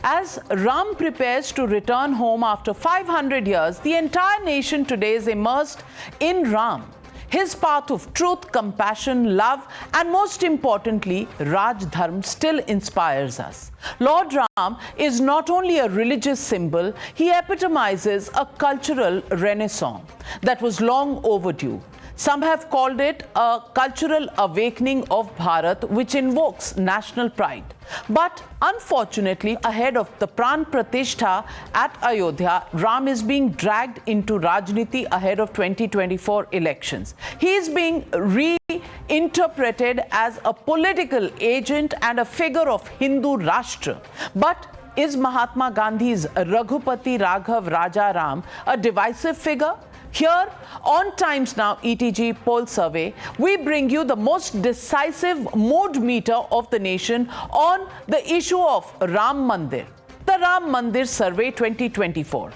As Ram prepares to return home after 500 years, the entire nation today is immersed in Ram. His path of truth, compassion, love, and most importantly, Raj Dharma still inspires us. Lord Ram is not only a religious symbol, he epitomizes a cultural renaissance that was long overdue. Some have called it a cultural awakening of Bharat, which invokes national pride. But unfortunately, ahead of the Pran Pratishtha at Ayodhya, Ram is being dragged into Rajniti ahead of 2024 elections. He is being reinterpreted as a political agent and a figure of Hindu Rashtra. But is Mahatma Gandhi's Raghupati Raghav Raja Ram a divisive figure? Here on Times Now-ETG poll survey, we bring you the most decisive mood meter of the nation on the issue of Ram Mandir. The Ram Mandir Survey 2024.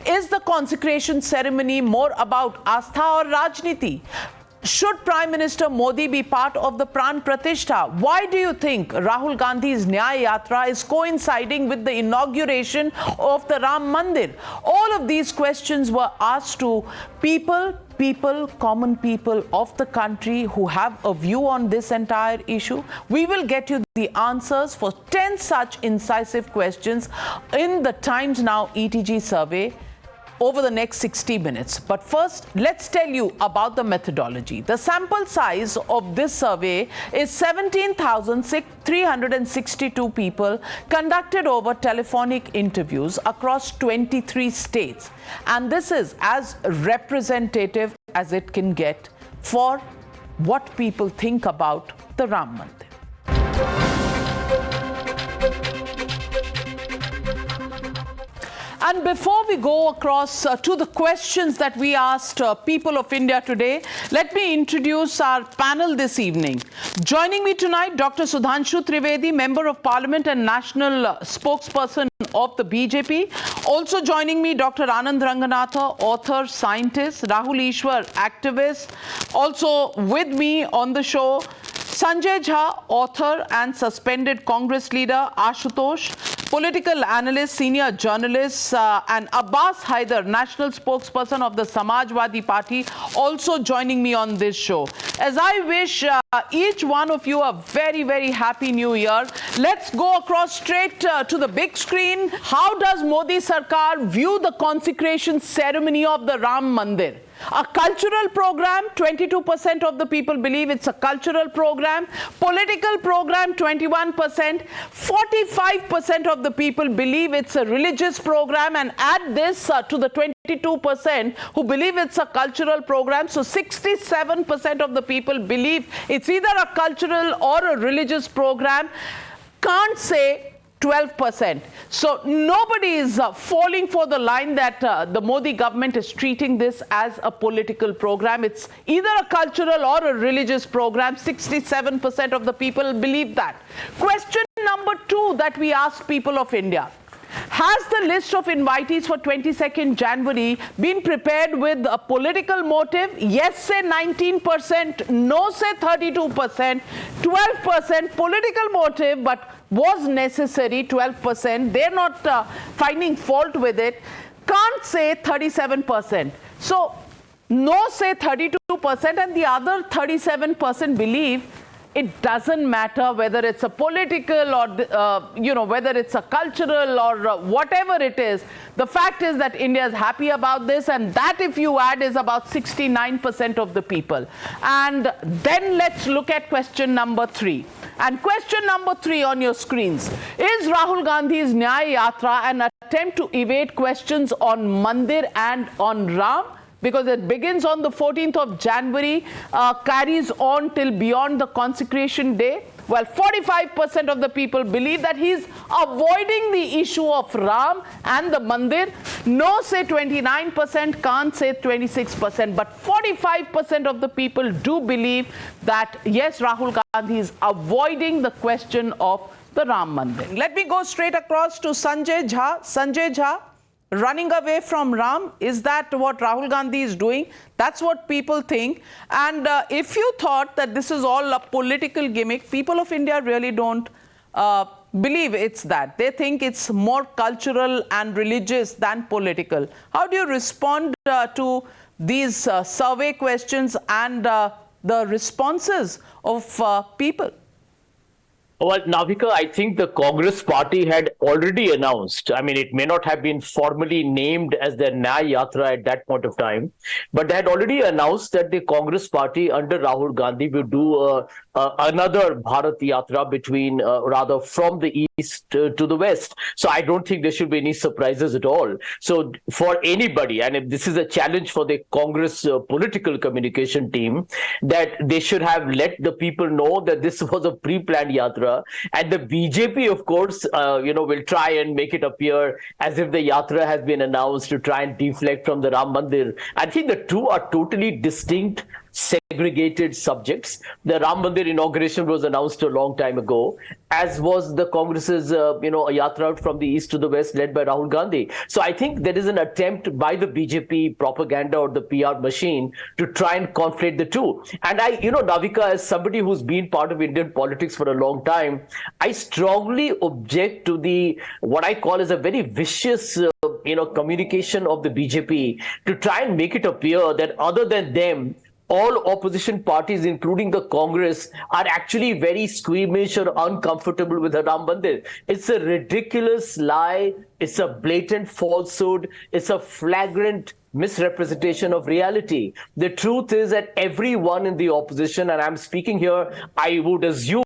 Is the consecration ceremony more about Astha or Rajniti? Should Prime Minister Modi be part of the Pran Pratishtha? Why do you think Rahul Gandhi's Nyay Yatra is coinciding with the inauguration of the Ram Mandir? All of these questions were asked to common people of the country who have a view on this entire issue. We will get you the answers for 10 such incisive questions in the Times Now ETG survey over the next 60 minutes. But first, let's tell you about the methodology. The sample size of this survey is 17,362 people conducted over telephonic interviews across 23 states. And this is as representative as it can get for what people think about the Ram Mandir. And before we go across to the questions that we asked people of India today, let me introduce our panel this evening. Joining me tonight, Dr. Sudhanshu Trivedi, Member of Parliament and National Spokesperson of the BJP. Also joining me, Dr. Anand Ranganatha, author, scientist, Rahul Easwar, activist. Also with me on the show, Sanjay Jha, author and suspended Congress leader, Ashutosh, political analyst, senior journalist, and Abbas Haider, national spokesperson of the Samajwadi Party, also joining me on this show. As I wish each one of you a very, very happy new year, let's go across straight to the big screen. How does Modi Sarkar view the consecration ceremony of the Ram Mandir? A cultural program, 22% of the people believe it's a cultural program. Political program, 21%. 45% of the people believe it's a religious program. And add this to the 22% who believe it's a cultural program. So 67% of the people believe it's either a cultural or a religious program. Can't say 12%. So nobody is falling for the line that the Modi government is treating this as a political program. It's either a cultural or a religious program. 67% of the people believe that. Question number 2 that we asked people of India. Has the list of invitees for 22nd January been prepared with a political motive? Yes, say 19%. No, say 32%. 12% political motive, but was necessary, 12%. They're not finding fault with it. Can't say 37%. So, no, say 32%, and the other 37% believe it doesn't matter whether it's a political or, whether it's a cultural or whatever it is. The fact is that India is happy about this, and that, if you add, is about 69% of the people. And then let's look at question number 3. And question number 3 on your screens. Is Rahul Gandhi's Nyay Yatra an attempt to evade questions on Mandir and on Ram? Because it begins on the 14th of January, carries on till beyond the consecration day. Well, 45% of the people believe that he's avoiding the issue of Ram and the Mandir. No, say 29%, can't say 26%. But 45% of the people do believe that, yes, Rahul Gandhi is avoiding the question of the Ram Mandir. Let me go straight across to Sanjay Jha. Sanjay Jha, running away from Ram, is that what Rahul Gandhi is doing? That's what people think. And if you thought that this is all a political gimmick, people of India really don't believe it's that. They think it's more cultural and religious than political. How do you respond to these survey questions and the responses of people? Well, Navika, I think the Congress party had already announced, I mean, it may not have been formally named as their Nyay Yatra at that point of time, but they had already announced that the Congress party under Rahul Gandhi will do another Bharat Yatra between, rather from the east to the west. So I don't think there should be any surprises at all. So for anybody, and if this is a challenge for the Congress political communication team, that they should have let the people know that this was a pre-planned Yatra. And the BJP, of course, will try and make it appear as if the Yatra has been announced to try and deflect from the Ram Mandir. I think the two are totally distinct, segregated subjects. The Ram Mandir inauguration was announced a long time ago, as was the Congress's, a Yatra from the east to the west led by Rahul Gandhi. So I think there is an attempt by the BJP propaganda or the PR machine to try and conflate the two. And Navika, as somebody who's been part of Indian politics for a long time, I strongly object to what I call as a very vicious communication of the BJP to try and make it appear that other than them, all opposition parties, including the Congress, are actually very squeamish or uncomfortable with the Ram Mandir. It's a ridiculous lie. It's a blatant falsehood. It's a flagrant misrepresentation of reality. The truth is that everyone in the opposition, and I'm speaking here, I would assume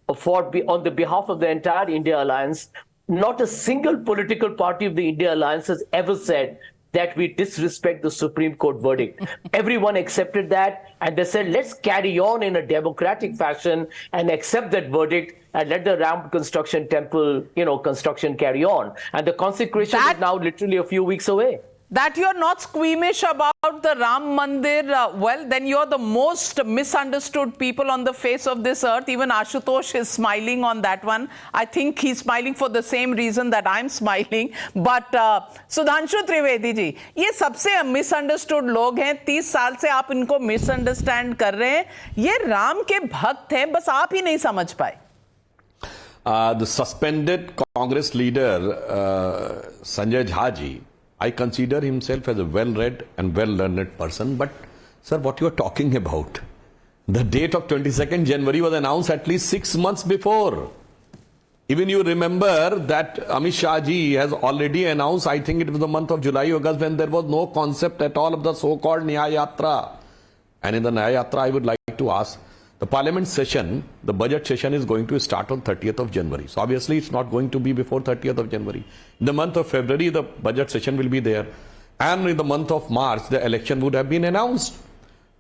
on the behalf of the entire India Alliance, not a single political party of the India Alliance has ever said that we disrespect the Supreme Court verdict. Everyone accepted that, and they said, let's carry on in a democratic fashion and accept that verdict and let the Ram construction temple, construction carry on. And the consecration is now literally a few weeks away. That you're not squeamish about the Ram Mandir, well, then you're the most misunderstood people on the face of this earth. Even Ashutosh is smiling on that one. I think he's smiling for the same reason that I'm smiling. But Sudhanshu Trivedi ji, ये सबसे misunderstood लोग हैं. 30 साल से आप इनको misunderstand कर रहे हैं. ये राम के भक्त हैं, बस आप ही नहीं समझ पाए. The suspended Congress leader, Sanjay Jha ji, I consider himself as a well-read and well-learned person. But, sir, what you are talking about? The date of 22nd January was announced at least 6 months before. Even you remember that Amit Shah ji has already announced, I think it was the month of July, August, when there was no concept at all of the so-called Nyay Yatra. And in the Nyay Yatra, I would like to ask, the parliament session, the budget session is going to start on 30th of January. So obviously it's not going to be before 30th of January. In the month of February, the budget session will be there. And in the month of March, the election would have been announced.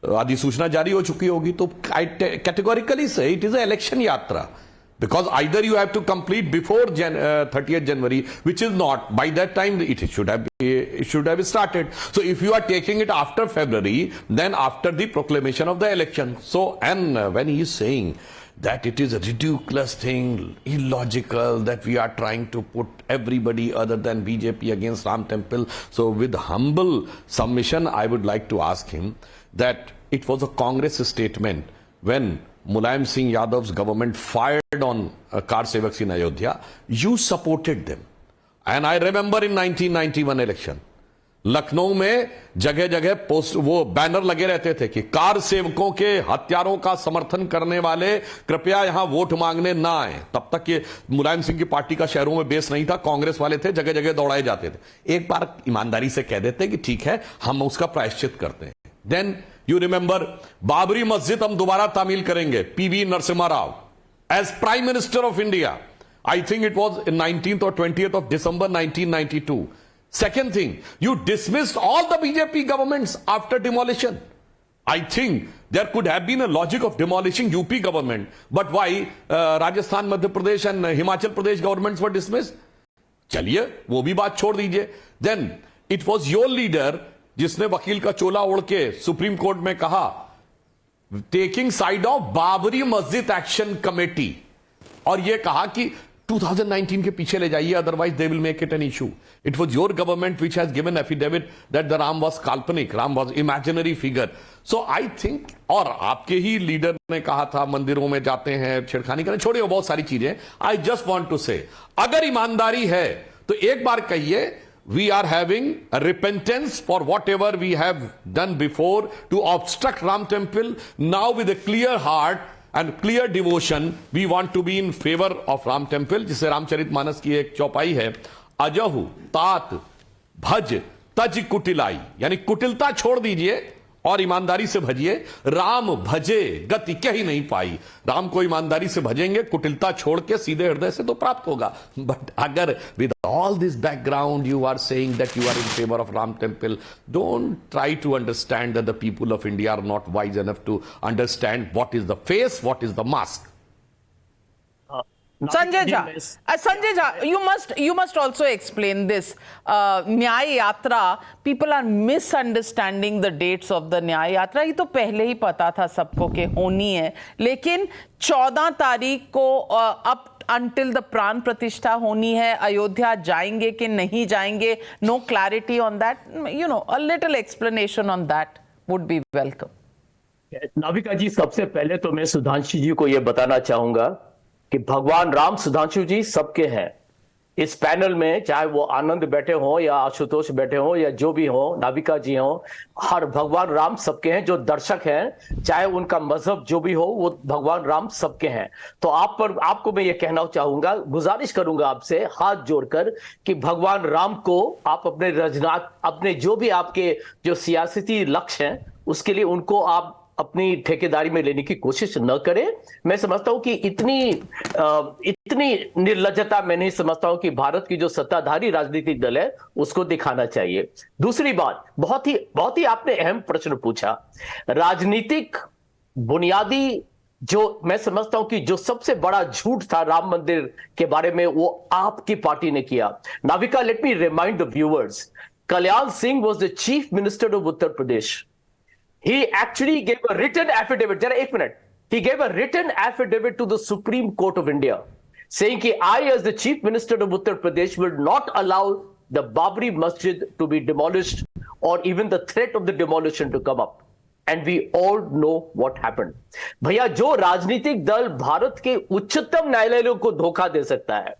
Adhiसूचना जारी हो चुकी होगी. तो I categorically say it is an election yatra. Because either you have to complete before 30th January, which is not. By that time, it should have started. So if you are taking it after February, then after the proclamation of the election. So, and when he is saying that it is a ridiculous thing, illogical, that we are trying to put everybody other than BJP against Ram Temple. So with humble submission, I would like to ask him that it was a Congress statement when Mulayam Singh Yadav's government fired on car sevaks in Ayodhya. You supported them. And I remember in 1991 election, Lucknow में जगह जगह post वो banner लगे रहते थे कि car सेवकों के हत्यारों का समर्थन करने वाले कृपया यहां वोट मांगने ना आए. तब तक ये मुलायम सिंह की पार्टी का शहरों में बेस नहीं था, कांग्रेस वाले थे, जगह जगह दौड़ाए जाते थे. एक बार ईमानदारी से कह देते कि ठीक है, हम उसका प्रायश्चित करते हैं. देन यू रिमेंबर बाबरी मस्जिद हम दोबारा तामील करेंगे, PV Narasimha Rao as prime minister of India. I think it was 19th or 20th of December 1992. Second thing, you dismissed all the BJP governments after demolition. I think there could have been a logic of demolishing UP government. But why Rajasthan, Madhya Pradesh and Himachal Pradesh governments were dismissed? चलिए वो भी बात छोड़ दीजिए. Then it was your leader जिसने वकील का चोला ओढ़ के सुप्रीम कोर्ट में कहा, टेकिंग साइड ऑफ बाबरी मस्जिद एक्शन कमेटी, और ये कहा कि 2019 के पीछे ले जाइए, otherwise they will make it an issue. It was your government which has given affidavit that the Ram was काल्पनिक, Ram was imaginary figure. So I think, और आपके ही लीडर ने कहा था मंदिरों में जाते हैं छेड़खानी करें, छोड़िए बहुत सारी चीजें. आई जस्ट वांट टू से, अगर ईमानदारी है तो एक बार कहिए, we are having a repentance for whatever we have done before to obstruct Ram temple. Now with a clear heart and clear devotion, we want to be in favor of Ram temple. जिसे रामचरितमानस की एक चौपाई है, अजहु तात भज तज कुटिलाई, यानी कुटिलता छोड़ दीजिए और ईमानदारी से भजिए. राम भजे गति कह ही नहीं पाई. राम को ईमानदारी से भजेंगे, कुटिलता छोड़ के सीधे हृदय से तो प्राप्त होगा. बट अगर with all this background you are saying that you are in favour of Ram temple, don't try to understand that the people of India are not wise enough to understand what is the face, what is the mask. Sanjay Jha, you must also explain this. Nyay Yatra, people are misunderstanding the dates of the Nyay Yatra. ये तो पहले ही पता था सबको कि होनी है, लेकिन 14 तारीख को up until the प्राण प्रतिष्ठा होनी है. अयोध्या जाएंगे कि नहीं जाएंगे, no clarity on that. You know, a little explanation on that would be welcome. Navika जी, सबसे पहले तो मैं सुधांशु जी को यह बताना चाहूंगा कि भगवान राम, सुधांशु जी, सबके हैं. इस पैनल में चाहे वो आनंद बैठे हो या आशुतोष बैठे हो या जो भी हो, नाविका जी हो, हर भगवान राम सबके हैं. जो दर्शक हैं, चाहे उनका मजहब जो भी हो, वो भगवान राम सबके हैं. तो आपको मैं ये कहना चाहूंगा, गुजारिश करूंगा आपसे हाथ जोड़कर कि भगवान राम को आप अपने रजनात, अपने जो भी आपके जो सियासती लक्ष्य हैं, उसके लिए उनको आप अपनी ठेकेदारी में लेने की कोशिश न करें. मैं समझता हूं कि इतनी निर्लज्जता मैं नहीं समझता हूं कि भारत की जो सत्ताधारी राजनीतिक दल है उसको दिखाना चाहिए. दूसरी बात, बहुत ही आपने अहम प्रश्न पूछा. राजनीतिक बुनियादी जो मैं समझता हूं कि जो सबसे बड़ा झूठ था राम मंदिर के बारे में, वो आपकी पार्टी ने किया. Navika, let me remind the viewers, Kalyan Singh was the chief minister of Uttar Pradesh. He actually gave a written affidavit. Just एक minute. He gave a written affidavit to the Supreme Court of India, saying that I, as the Chief Minister of Uttar Pradesh, will not allow the Babri Masjid to be demolished or even the threat of the demolition to come up. And we all know what happened. भैया, जो राजनीतिक दल भारत के उच्चतम न्यायालय को धोखा दे सकता है,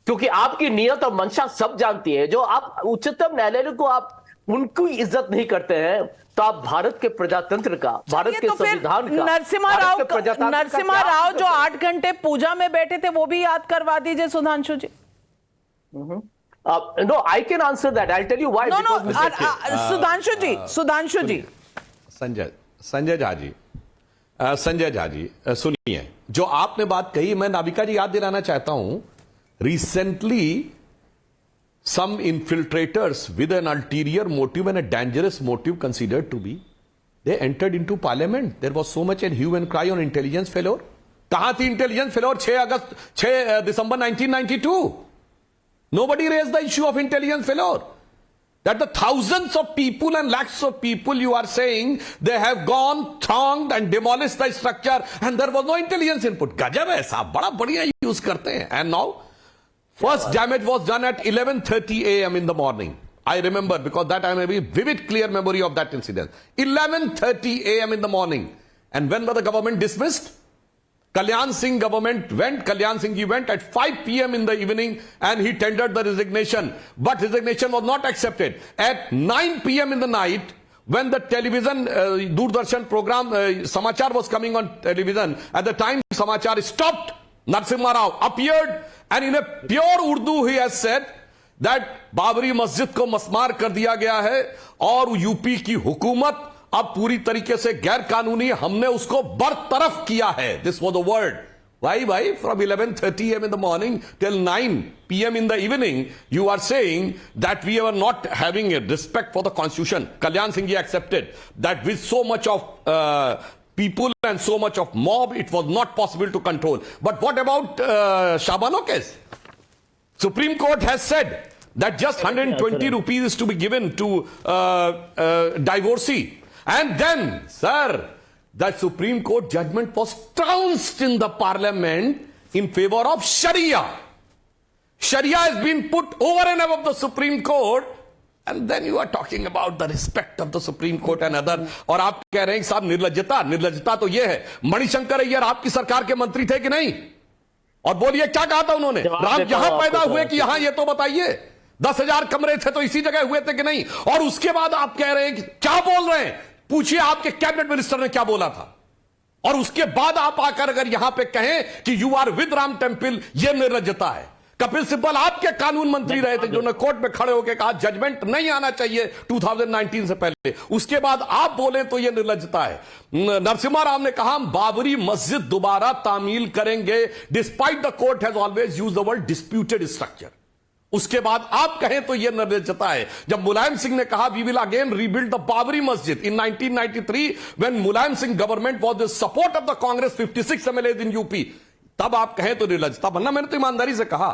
क्योंकि आपकी नियत और मंशा सब जानती है, जो आप उच्चतम न्यायालय को आप उनको इज्जत नहीं करते हैं, तो आप भारत के प्रजातंत्र का, भारत के संविधान का, नरसिम्हा राव जो 8 घंटे पूजा में बैठे थे, वो भी याद करवा दीजिए सुधांशु जी. No, I can answer that. I'll tell you why. Sudhanshu जी, संजय झा जी, सुनिए, जो आपने बात कही, मैं नाविका जी याद दिलाना चाहता हूं. Recently some infiltrators with an ulterior motive and a dangerous motive considered to be, they entered into parliament. There was so much a hue and cry on intelligence failure. कहां थी intelligence failure 6 December 1992? Nobody raised the issue of intelligence failure. That the thousands of people and lakhs of people, you are saying, they have gone, thronged and demolished the structure and there was no intelligence input. गजब है साहब, बड़ा बढ़िया use करते हैं. And now first damage was done at 11:30 a.m. in the morning. I remember, because that I have a vivid, clear memory of that incident. 11:30 a.m. in the morning. And when was the government dismissed? Kalyan Singh ji went at 5 p.m. in the evening and he tendered the resignation. But resignation was not accepted. At 9 p.m. in the night, when the television, Doordarshan program, Samachar was coming on television, at the time Samachar stopped, Narasimha Rao appeared, and in a pure Urdu he has said that Babri मस्जिद को मस्मार कर दिया गया है और UP की हुकूमत अब पूरी तरीके से गैर कानूनी, हमने उसको बरतरफ किया है. This was the word. Why? From 11:30 a.m. in the morning till 9 p.m. in the evening, you are saying that we are not having a respect for the constitution. Kalyan Singh ji accepted that with so much of people and so much of mob, it was not possible to control. But what about Shabano case? Supreme Court has said that just 120 rupees is to be given to divorcee. And then, sir, that Supreme Court judgment was trounced in the parliament in favor of Sharia. Sharia has been put over and above the Supreme Court. And then you are talking about the respect of the Supreme Court and other. और आप कह रहे हैं साहब निर्लज्जता तो ये है मणिशंकर अय्यर आपकी सरकार के मंत्री थे कि नहीं? और बोलिए क्या कहा था उन्होंने? राम यहां पैदा हुए कि यहां, ये तो बताइए। 10,000 कमरे थे तो इसी जगह हुए थे कि नहीं? और उसके बाद आप कह रहे हैं कि क्या बोल रहे हैं? पूछिए आपके कैबिनेट मिनिस्टर ने क्या बोला था। और उसके बाद आप आकर अगर यहां पे कहें कि you are with Ram temple, यह निर्लज्जता है। कपिल सिब्बल आपके कानून मंत्री रहे थे जिन्होंने कोर्ट में खड़े होकर कहा जजमेंट नहीं आना चाहिए 2019 से पहले। उसके बाद आप बोले तो यह निर्लज्जता है। नरसिम्हा राव ने कहा हम बाबरी मस्जिद दोबारा तामील करेंगे despite the court has always used the word disputed structure. उसके बाद आप कहें तो यह निर्लज्जता है। जब मुलायम सिंह ने कहा we will again rebuild the Babri Masjid in 1993 when Mulayam Singh government was the support of the Congress 56 MLA in UP, तब आप कहें तो निर्लज्जता। वरना मैंने तो ईमानदारी से कहा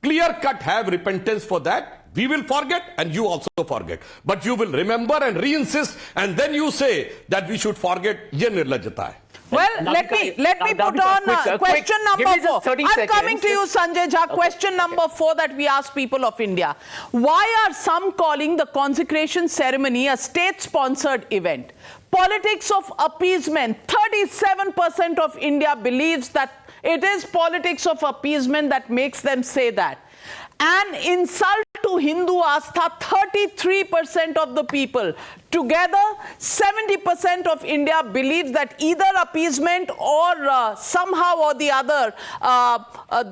clear cut have repentance for that. We will forget and you also forget. But you will remember and re-insist and then you say that we should forget. Ye nirlajjata hai. Well, let me put on question number 4. I'm coming to you, Sanjay Jha. Question number 4 that we ask people of India. Why are some calling the consecration ceremony a state-sponsored event? Politics of appeasement. 37% of India believes that it is politics of appeasement that makes them say that. An insult to Hindu Astha, 33% of the people. Together, 70% of India believes that either appeasement or somehow or the other,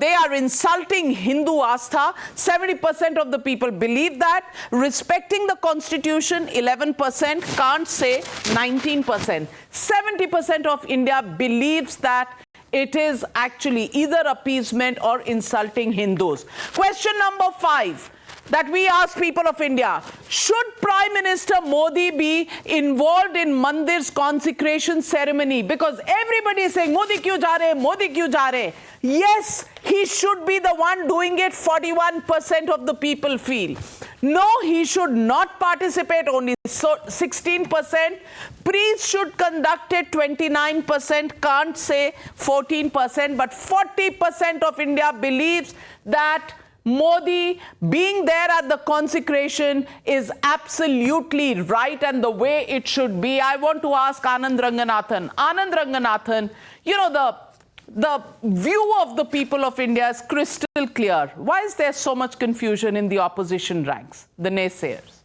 they are insulting Hindu Astha. 70% of the people believe that. Respecting the constitution, 11%. Can't say, 19%. 70% of India believes that it is actually either appeasement or insulting Hindus. Question number 5 that we ask people of India. Should Prime Minister Modi be involved in Mandir's consecration ceremony? Because everybody is saying, Modi kyun ja rahe, Modi kyun ja rahe? Yes, he should be the one doing it, 41% of the people feel. No, he should not participate, only 16%. Priests should conduct it, 29%. Can't say, 14%. But 40% of India believes that Modi being there at the consecration is absolutely right and the way it should be. I want to ask Anand Ranganathan. Anand Ranganathan, you know, the view of the people of India is crystal clear. Why is there so much confusion in the opposition ranks, the naysayers?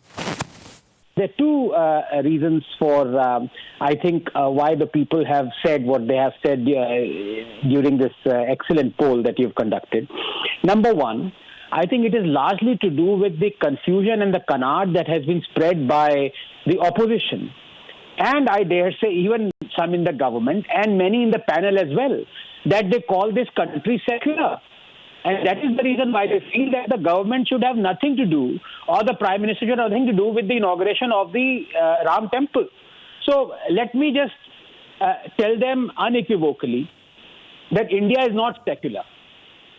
There are two reasons for, I think, why the people have said what they have said during this excellent poll that you've conducted. Number one, I think it is largely to do with the confusion and the canard that has been spread by the opposition. And I dare say even some in the government and many in the panel as well, that they call this country secular. And that is the reason why they feel that the government should have nothing to do, or the Prime Minister should have nothing to do with the inauguration of the Ram Temple. So let me just tell them unequivocally that India is not secular.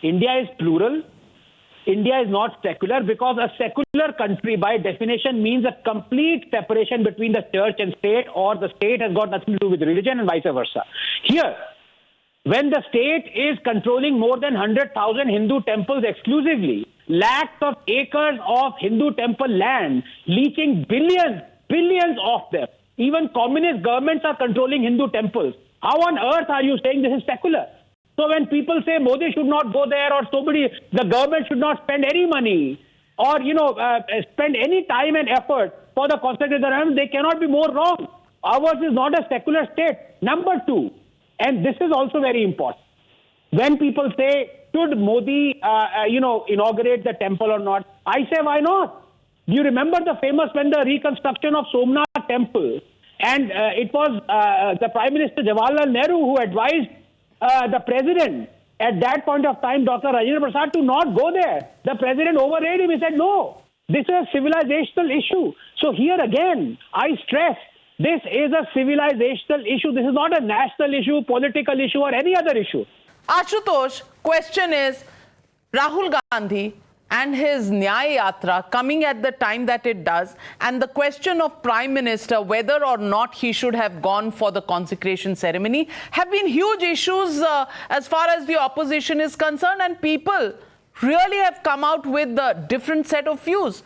India is plural. India is not secular because a secular country by definition means a complete separation between the church and state, or the state has got nothing to do with religion and vice versa. Here, when the state is controlling more than 100,000 Hindu temples exclusively, lakhs of acres of Hindu temple land, leaching billions of them. Even communist governments are controlling Hindu temples. How on earth are you saying this is secular? So when people say Modi should not go there, or the government should not spend any money, or spend any time and effort for the consecration, they cannot be more wrong. Ours is not a secular state. Number two, and this is also very important, when people say should Modi inaugurate the temple or not, I say why not? Do you remember when the reconstruction of Somnath temple, and it was the Prime Minister Jawaharlal Nehru who advised the president at that point of time, Dr. Rajendra Prasad, to not go there. The president overrode him. He said, no, this is a civilizational issue. So here again, I stress, this is a civilizational issue. This is not a national issue, political issue, or any other issue. Ashutosh, question is, Rahul Gandhi and his Nyay Yatra coming at the time that it does, and the question of Prime Minister whether or not he should have gone for the consecration ceremony, have been huge issues as far as the opposition is concerned, and people really have come out with a different set of views.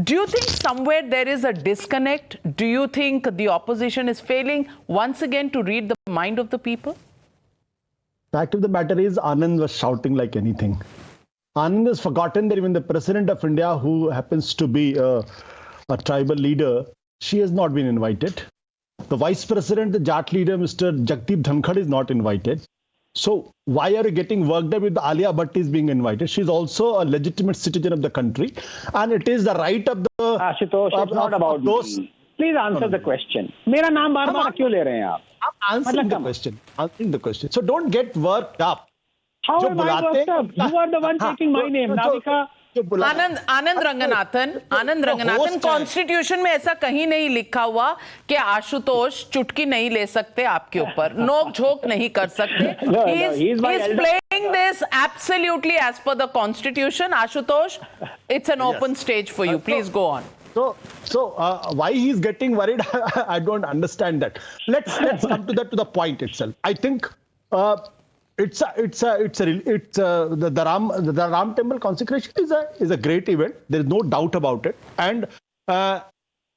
Do you think somewhere there is a disconnect? Do you think the opposition is failing once again to read the mind of the people? Fact of the matter is, Anand was shouting like anything. Anand has forgotten that even the President of India, who happens to be a tribal leader, she has not been invited. The Vice President, the Jat leader, Mr. Jagdeep Dhankhar, is not invited. So why are you getting worked up with Alia Bhatt is being invited? She's also a legitimate citizen of the country. And it is the right of the... Ashutosh, it's not about those. Please answer the question. Mera naam baar-baar kyun le rahe hain aap? I'm answering the question. Answering the question. So don't get worked up. How am I worked up? You are the one taking my name, Navika. Anand Ranganathan, constitution में ऐसा कहीं नहीं लिखा हुआ कि आशुतोष चुटकी नहीं ले सकते आपके ऊपर, नोक झोंक नहीं कर सकते. He's playing this absolutely as per the constitution. Ashutosh, it's an open stage for you. Please go on. So why he's getting worried, I don't understand that. Let's come to the point itself. I think the Ram Temple consecration is a great event. There is no doubt about it, and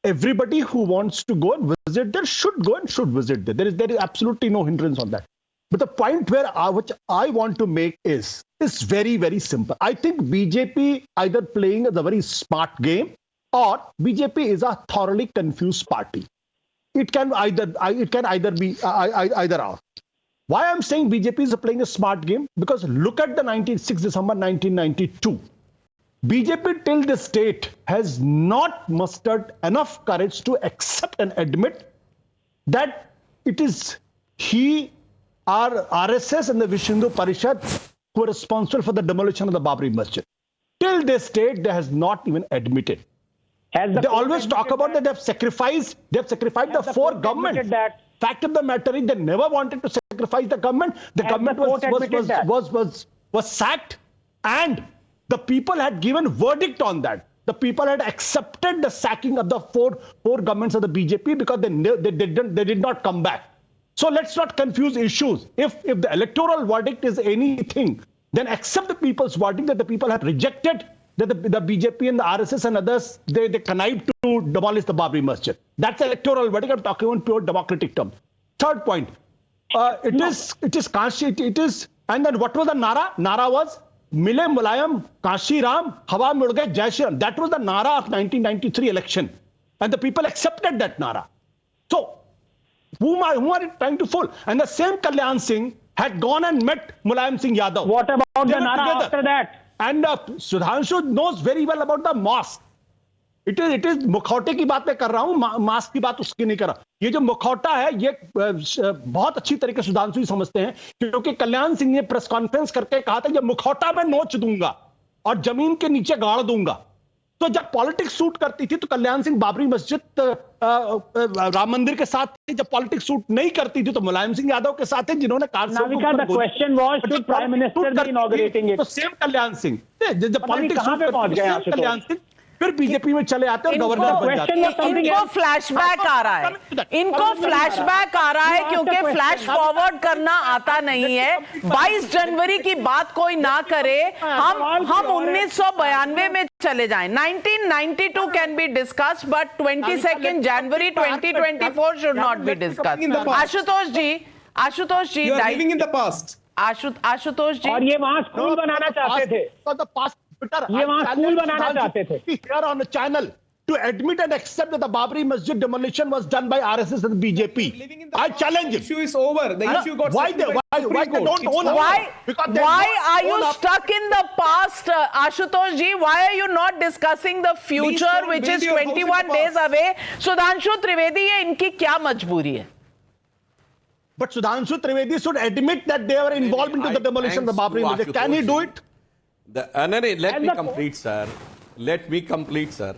everybody who wants to go and visit there should go and should visit there. There is absolutely no hindrance on that. But the point which I want to make is very, very simple. I think BJP either playing a very smart game, or BJP is a thoroughly confused party. It can either be either or. Why I'm saying BJP is playing a smart game? Because look at the 6 December 1992. BJP till this date has not mustered enough courage to accept and admit that it is our RSS and the Vishnu Hindu Parishad who are responsible for the demolition of the Babri Masjid. Till this date, they has not even admitted. They always talk about that they have sacrificed the four governments. Fact of the matter is they never wanted to sacrifice the government. The government was sacked, and the people had given verdict on that. The people had accepted the sacking of the four governments of the BJP because they did not come back. So let's not confuse issues. If the electoral verdict is anything, then accept the people's verdict that the people have rejected that the BJP and the RSS and others, they connived to demolish the Babri Masjid. That's electoral verdict. I'm talking in pure democratic terms. Third point, it is, and then what was the Nara? Nara was, Mile Mulayam, Kashi Ram, Hawa mein ud gaye, Jai Shri Ram. That was the Nara of 1993 election. And the people accepted that Nara. So, whom are you trying to fool? And the same Kalyan Singh had gone and met Mulayam Singh Yadav. What about the Nara after that? And Sudhanshu knows very well about the mosque. It is मुखौटे की बात मैं कर रहा हूँ, mask की बात उसकी नहीं कर रहा. ये जो मुखौटा है, ये बहुत अच्छी तरीके से सुधांशु ही समझते हैं, क्योंकि कल्याण सिंह ने प्रेस कॉन्फ्रेंस करके कहा था ये मुखौटा मैं नोच दूंगा और जमीन के नीचे गाड़ दूंगा. तो जब पॉलिटिक्स सूट करती थी तो कल्याण सिंह बाबरी मस्जिद राम मंदिर के साथ थे. जब पॉलिटिक्स सूट नहीं करती थी तो मुलायम सिंह यादव के साथ थे, जिन्होंने Navika, the question was, should Prime Minister be inaugurating it? तो सेम कल्याण सिंह, जब पॉलिटिक्स सूट करती थी कल्याण सिंह फिर बीजेपी में चले आते और गवर्नर बन जाते. इनको फ्लैशबैक आ रहा है, क्योंकि फ्लैश फॉरवर्ड करना आता नहीं है. 22 जनवरी की बात कोई ना करे, हम 1992 में चले जाएं. 1992 can be discussed, but 22 January 2024 should not be discussed. Ashutosh ji, living in the past. Ashutosh ji, और ये वहां स्कूल बनाना चाहते थे. ये वहां स्कूल बनाना चाहते थे. Here on the channel to admit and accept that the Babri Masjid demolition was done by RSS and BJP. I challenge it. The issue is over. The issue got why they don't own it? Why are you stuck in the past, Ashutosh ji? Why are you not discussing the future, which is 21 days away? Sudhanshu Trivedi, ये इनकी क्या मजबूरी है? But Sudhanshu Trivedi should admit that they were involved into the demolition of the Babri Masjid. Can he do it? Let me complete, sir. Let me complete, sir.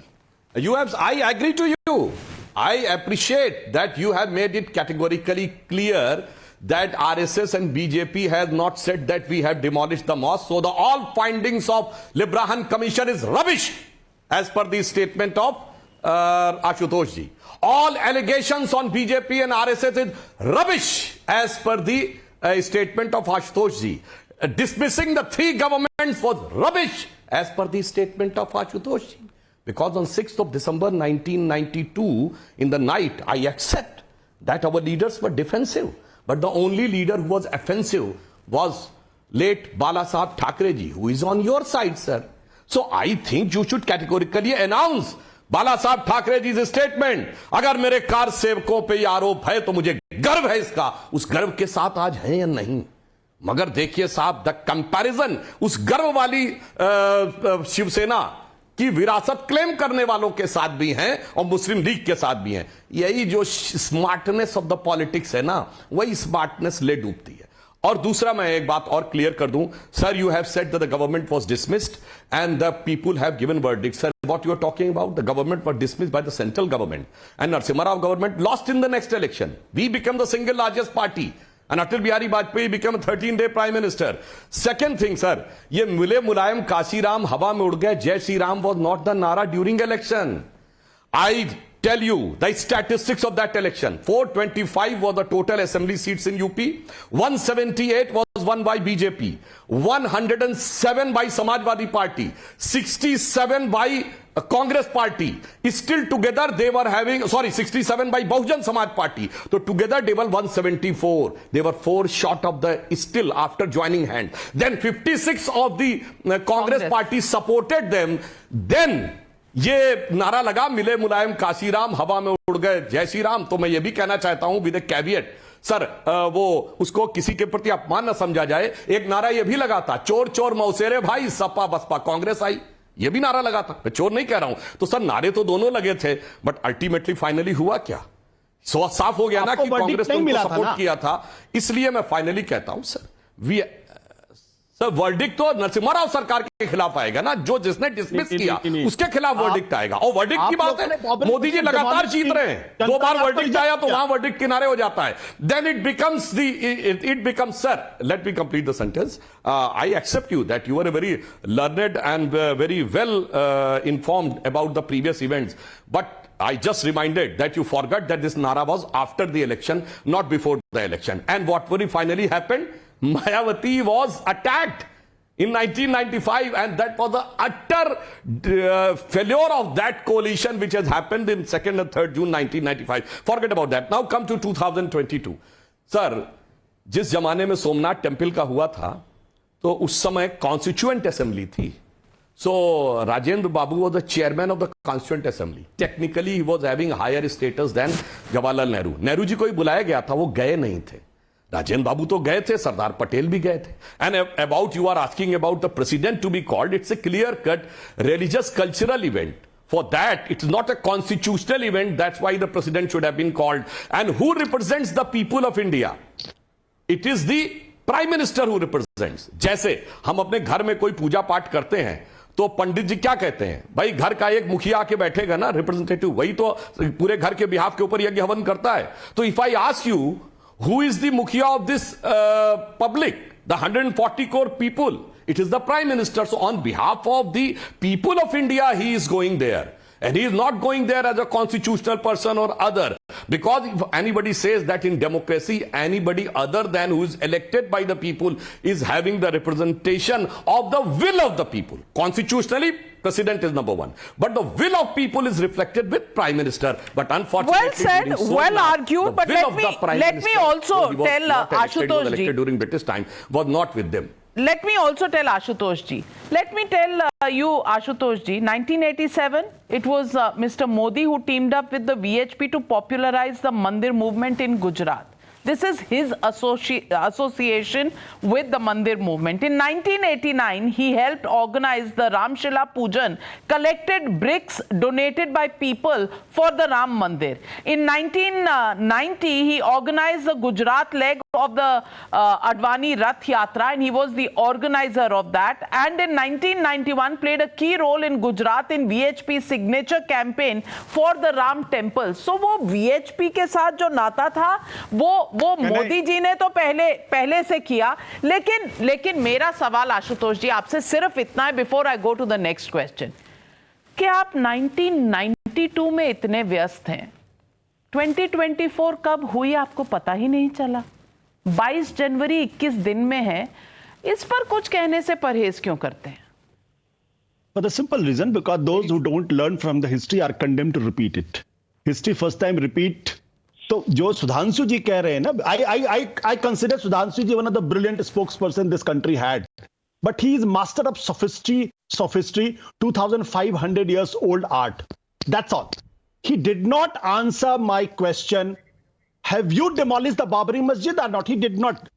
I agree to you. I appreciate that you have made it categorically clear that RSS and BJP has not said that we have demolished the mosque. So all findings of Librahan Commission is rubbish, as per the statement of Ashutosh ji. All allegations on BJP and RSS is rubbish, as per the statement of Ashutosh ji. dismissing the three governments was rubbish as per the statement of Ashutosh. Because on 6th of December 1992, in the night, I accept that our leaders were defensive. But the only leader who was offensive was late Bala Sahab Thackeray ji, who is on your side, sir. So I think you should categorically announce बाला साहब ठाकरे जी से statement, अगर मेरे car सेवकों पे ये आरोप है तो मुझे गर्व है इसका, उस गर्व के साथ आज है या नहीं. मगर देखिए साहब, द कंपैरिजन उस गर्व वाली शिवसेना की विरासत क्लेम करने वालों के साथ भी हैं और मुस्लिम लीग के साथ भी हैं. यही जो स्मार्टनेस ऑफ द पॉलिटिक्स है ना, वही स्मार्टनेस ले डूबती है. और दूसरा मैं एक बात और क्लियर कर दूं, sir, you have said that the government was dismissed and the people have given verdict. Sir, what you are talking about, the government was dismissed by the central government and Narasimha Rao government lost in the next election. We became the single largest party and Atal Bihari Vajpayee became a 13-day prime minister. Second thing, sir, ye mile mulayam Kashi Ram hawa mein ud gaye, Jai Shri Ram was not the nara during election. I tell you the statistics of that election. 425 were the total assembly seats in UP. 178 was won by BJP. 107 by Samajwadi Party. 67 by Congress Party. Still together they were having, 67 by Bahujan Samaj Party. So together they were 174. They were 4 short of the, still after joining hand. Then 56 of the Congress Party supported them. Then ये नारा लगा, मिले मुलायम काशीराम हवा में उड़ गए जय श्री राम. तो मैं ये भी कहना चाहता हूं विद ए कैविएट, सर, वो उसको किसी के प्रति अपमान न समझा जाए. एक नारा ये भी लगा था, चोर चोर मौसेरे भाई, सपा बसपा कांग्रेस आई. ये भी नारा लगा था, मैं चोर नहीं कह रहा हूं. तो सर, नारे तो दोनों लगे थे, बट अल्टीमेटली फाइनली हुआ क्या? साफ हो गया ना कि कांग्रेस ने उनको सपोर्ट किया था. इसलिए मैं फाइनली कहता हूं सर, सर, वर्डिक्ट तो नरसिम्हा राव सरकार के खिलाफ आएगा ना, जो जिसने डिसमिस किया उसके खिलाफ वर्डिक्ट आएगा. और वर्डिक्ट की बात है, मोदी जी लगातार जीत रहे हैं, 2 बार वर्डिक्ट आया तो वहां वर्डिक्ट किनारे हो जाता है. Then it becomes sir, let me complete the sentence. I accept you that you are a very learned and very well informed about the previous events, but I just reminded that you forgot that this nara was after the election, not before the election. And what finally happened? Mayawati was attacked in 1995, and that was the utter failure of that coalition which has happened in 2nd and 3rd June 1995. Forget about that. Now come to 2022. Sir, जिस जमाने में Somnath temple का हुआ था, तो उस समय constituent assembly थी. So Rajendra Babu was the chairman of the Constituent Assembly. Technically, he was having higher status than Jawaharlal Nehru. Nehru जी को ही बुलाया गया था, वो गए नहीं थे. राजेंद्र बाबू तो गए थे, सरदार पटेल भी गए थे. And about you are asking about the president to be called, it's a clear-cut religious cultural event. For that, it's not a constitutional event. That's why the president should have been called. And who represents the people of India? It is the Prime Minister who represents. जैसे हम अपने घर में कोई पूजा पाठ करते हैं, तो पंडित जी क्या कहते हैं, भाई घर का एक मुखिया आके बैठेगा ना, रिप्रेजेंटेटिव, वही तो पूरे घर के बिहाफ के ऊपर यज्ञ हवन करता है. तो if I ask you, who is the मुखिया of this public, the 140 crore people? It is the Prime Minister. So on behalf of the people of India, he is going there. And he is not going there as a constitutional person or other. Because if anybody says that in democracy, anybody other than who is elected by the people is having the representation of the will of the people. Constitutionally, president is number one. But the will of people is reflected with Prime Minister. But unfortunately, well said, well argued, but let me also tell Ashutosh ji, during British time was not with them. Let me also tell Ashutosh ji. Let me tell you, Ashutosh ji, 1987, it was Mr. Modi who teamed up with the VHP to popularize the Mandir movement in Gujarat. This is his association with the Mandir movement. In 1989, he helped organize the Ramshila Pujan, collected bricks donated by people for the Ram Mandir. In 1990, he organized the Gujarat leg of the Advani Rath Yatra, and he was the organizer of that. And in 1991, played a key role in Gujarat in VHP's signature campaign for the Ram Temple. So वो VHP के साथ जो नाता था, वो मोदी जी ने तो पहले से किया. लेकिन मेरा सवाल आशुतोष जी आपसे सिर्फ इतना है, before I go to the next question, कि आप 1992 में इतने व्यस्त हैं, 2024 कब हुई आपको पता ही नहीं चला. 22 जनवरी 21 दिन में है. इस पर कुछ कहने से परहेज क्यों करते हैं? For the simple reason, because those who don't learn from the history are condemned to repeat it. History first time repeat. तो जो सुधांशु जी कह रहे हैं ना, I consider Sudhanshu ji one of the brilliant spokesperson this country had. But he is master of sophistry, 2,500 years old art. That's all. He did not answer my question. Have you demolished the Babri Masjid or not? He did not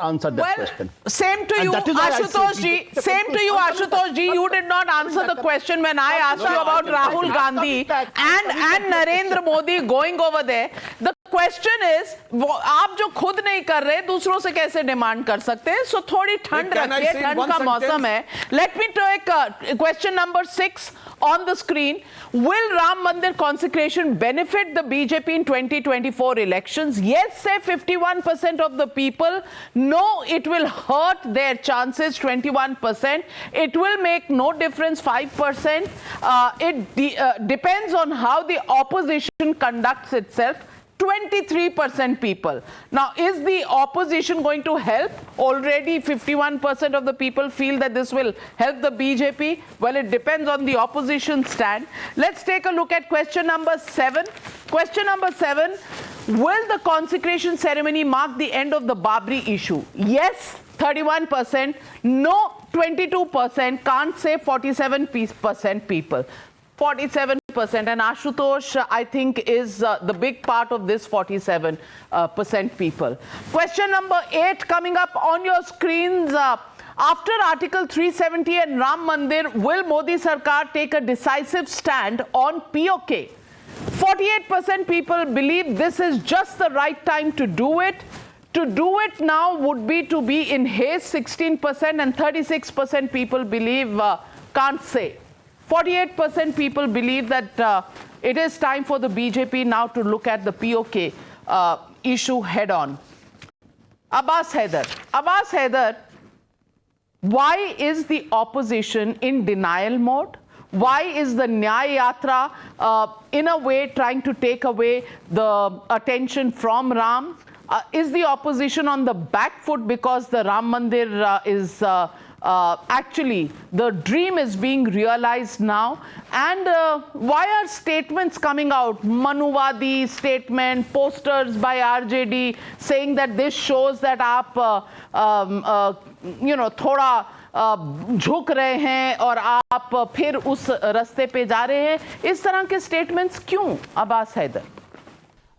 answer that question. Same to you, Ashutosh ji. Same to you, Ashutosh ji. You did not answer the question when I asked you about Rahul Gandhi and Narendra Modi going over there. The question is, आप जो खुद नहीं कर रहे, दूसरों से कैसे demand कर सकते हैं? So थोड़ी ठंड रखिए, ठंड का मौसम है. Let me take question number 6 on the screen. Will Ram Mandir Consecration benefit the BJP in 2024 elections? Yes, say 51% of the people. No, it will hurt their chances, 21%. It will make no difference, 5%. It depends on how the opposition conducts itself. 23% people. Now, is the opposition going to help? Already 51% of the people feel that this will help the BJP. Well, it depends on the opposition stand. Let's take a look at question number 7. Question number 7. Will the consecration ceremony mark the end of the Babri issue? Yes, 31%. No, 22%. Can't say 47% people. 47%, and Ashutosh, I think, is the big part of this 47% people. Question number 8 coming up on your screens. After Article 370 and Ram Mandir, will Modi Sarkar take a decisive stand on POK? 48% people believe this is just the right time to do it. To do it now would be to be in haste, 16%, and 36% people believe can't say. 48% people believe that it is time for the BJP now to look at the POK issue head on. Abbas Haider, why is the opposition in denial mode? Why is the Nyay Yatra in a way trying to take away the attention from Ram? Is the opposition on the back foot because the Ram Mandir is actually the dream is being realized now? And why are statements coming out, Manuvadi statement, posters by RJD saying that this shows that aap थोड़ा झुक रहे हैं और आप फिर उस रास्ते पे जा रहे हैं? इस तरह के स्टेटमेंट्स क्यों, Abbas Haider?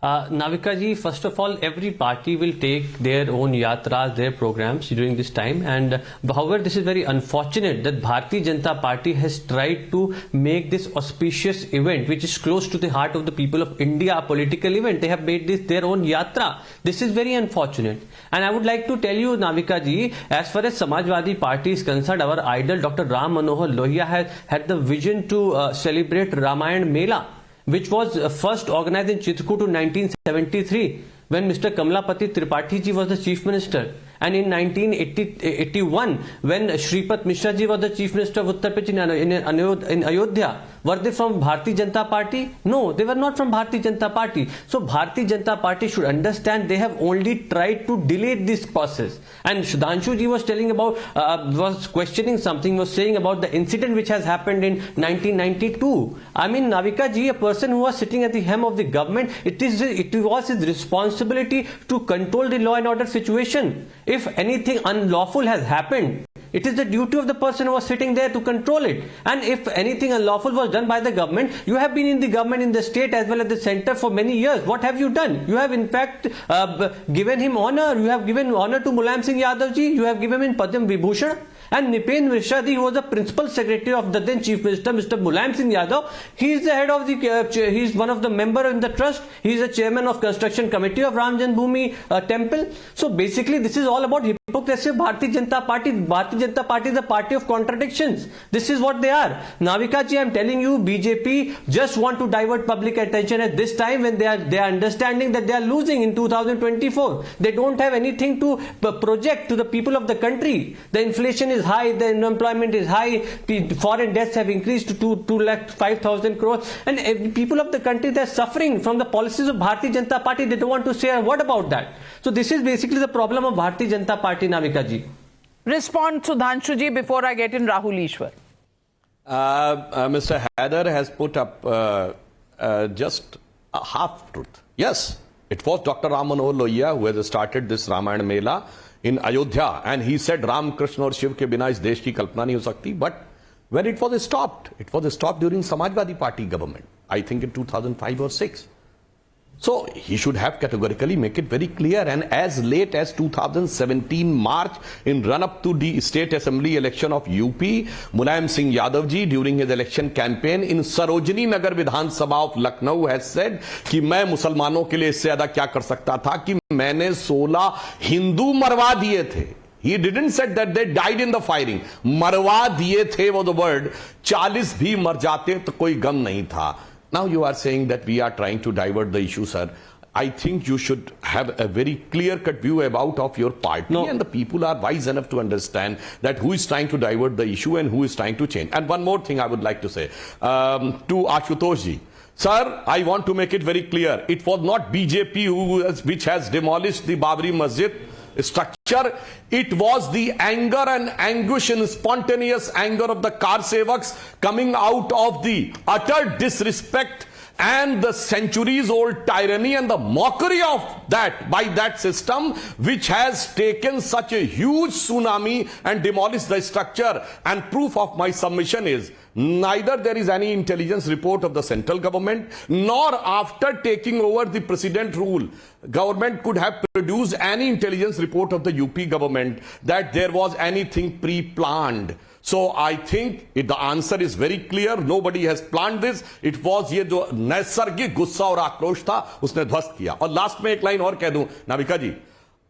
Navika ji, first of all, every party will take their own yatras, their programs during this time, and however, this is very unfortunate that Bharatiya Janata Party has tried to make this auspicious event, which is close to the heart of the people of India, a political event. They have made this their own yatra. This is very unfortunate. And I would like to tell you, Navika ji, as far as Samajwadi Party is concerned, our idol Dr. Ram Manohar Lohia has had the vision to celebrate Ramayan Mela, which was first organized in Chitrakoot in 1973 when Mr. Kamalapati Tripathi ji was the chief minister, and in 1981 when Shripat Mishra ji was the chief minister of Uttar Pradesh in Ayodhya. Were they from Bharatiya Janata Party? No, they were not from Bharatiya Janata Party. So Bharatiya Janata Party should understand they have only tried to delay this process. And Sudhanshu ji was telling about, was questioning something, was saying about the incident which has happened in 1992. I mean, Navika ji, a person who was sitting at the helm of the government, it was his responsibility to control the law and order situation. If anything unlawful has happened, it is the duty of the person who was sitting there to control it. And if anything unlawful was done by the government, you have been in the government, in the state as well as the center for many years. What have you done? You have in fact given him honor. You have given honor to Mulayam Singh Yadav ji. You have given him Padma Vibhushan. And Nipen Mishra ji, who was the principal secretary of the then chief minister, Mr. Mulayam Singh Yadav, he is the head of the, he is one of the member in the trust. He is the chairman of construction committee of Ram Janmabhoomi temple. So basically, this is all about hypocrisy of Bharatiya Janata Party. Bharatiya Janata Party is a party of contradictions. This is what they are. Navika ji, I am telling you, BJP just want to divert public attention at this time when they are understanding that they are losing in 2024. They don't have anything to project to the people of the country. The inflation is high, the unemployment is high, foreign debts have increased to 2,05,000 crores, and people of the country, they are suffering from the policies of Bharatiya Janata Party. They don't want to say a word about that. So this is basically the problem of Bharatiya Janata Party, Navika ji. Respond, Sudhanshuji, before I get in Rahul Easwar. Mr. Haider has put up just a half truth. Yes, it was Dr. Ram Manohar Lohia who has started this Ramayana Mela in Ayodhya, and he said Ram, Krishna और शिव के बिना इस देश की कल्पना नहीं हो सकती. But when it was stopped during Samajwadi Party government, I think in 2005 or 6. So he should have categorically make it very clear, and as late as 2017 March, in run-up to the State Assembly election of UP, Mulayam Singh Yadav ji during his election campaign in Sarojini Nagar Vidhan Sabha of Lucknow has said कि मैं मुसलमानों के लिए इससे ज्यादा क्या कर सकता था कि मैंने 16 हिंदू मरवा दिए थे. He didn't say that they died in the firing. मरवा दिए थे वो the word. 40 भी मर जाते तो कोई गम नहीं था. Now you are saying that we are trying to divert the issue, sir. I think you should have a very clear-cut view about of your party, and the people are wise enough to understand that who is trying to divert the issue and who is trying to change. And one more thing I would like to say to Ashutosh ji. Sir, I want to make it very clear. It was not BJP which has demolished the Babri Masjid structure. It was the anger and anguish and spontaneous anger of the car sevaks coming out of the utter disrespect and the centuries old tyranny and the mockery of that by that system, which has taken such a huge tsunami and demolished the structure. And proof of my submission is neither there is any intelligence report of the central government, nor after taking over the president rule, government could have produced any intelligence report of the UP government that there was anything pre-planned. So I think the answer is very clear. Nobody has planned this. It was ये जो नैसर्गिक गुस्सा और आक्रोश था उसने ध्वस्त किया. और लास्ट में एक लाइन और कह दूं नाविका जी,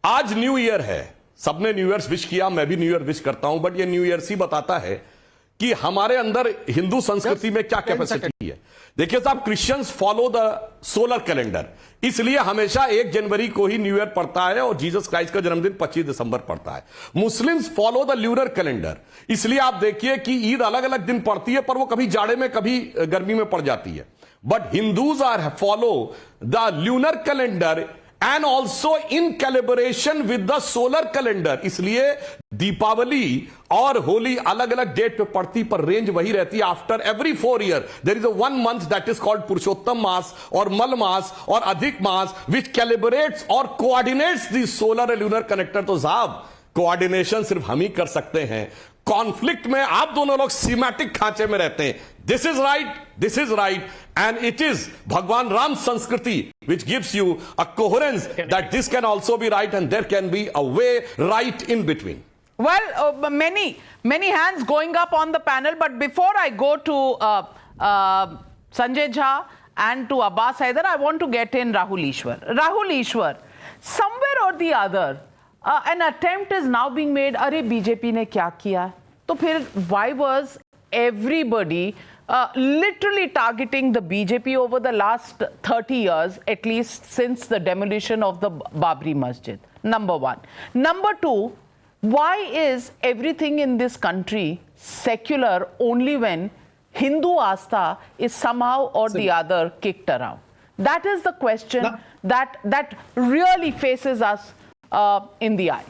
आज न्यू ईयर है, सबने न्यू ईयर विश किया, मैं भी न्यू ईयर विश करता हूं, बट ये न्यू ईयर ही बताता है कि हमारे अंदर हिंदू संस्कृति में क्या कैपेसिटी है. देखिए साहब, Christians follow the solar calendar, इसलिए हमेशा 1 जनवरी को ही न्यू ईयर पड़ता है और जीसस क्राइस्ट का जन्मदिन 25 दिसंबर पड़ता है. Muslims follow the lunar calendar, इसलिए आप देखिए कि ईद अलग अलग दिन पड़ती है, पर वो कभी जाड़े में कभी गर्मी में पड़ जाती है. But Hindus are follow the lunar calendar and also in collaboration with the solar calendar. इसलिए दीपावली और होली अलग अलग डेट पे पड़ती, पर रेंज वही रहती है. After every 4 years there is a 1 month that is called पुरुषोत्तम मास और मल मास और अधिक मास which calibrates और coordinates the solar and lunar connector. तो साहब, कोऑर्डिनेशन सिर्फ हम ही कर सकते हैं. कॉन्फ्लिक्ट में आप दोनों लोग सीमेटिक खांचे में रहते हैं. This is right and it is भगवान राम संस्कृति which gives you a coherence that this can also be right and there can be a way right in between. Well, many hands going up on the panel, but before I go to Sanjay Jha and to Abbas Haider, I want to get in Rahul Easwar. Rahul Easwar, somewhere or the other, an attempt is now being made. अरे BJP ने क्या किया? तो फिर why was everybody literally targeting the BJP over the last 30 years, at least since the demolition of the Babri Masjid? Number one. Number two, why is everything in this country secular only when Hindu Astha is somehow or the other kicked around? That is the question that really faces us in the eye.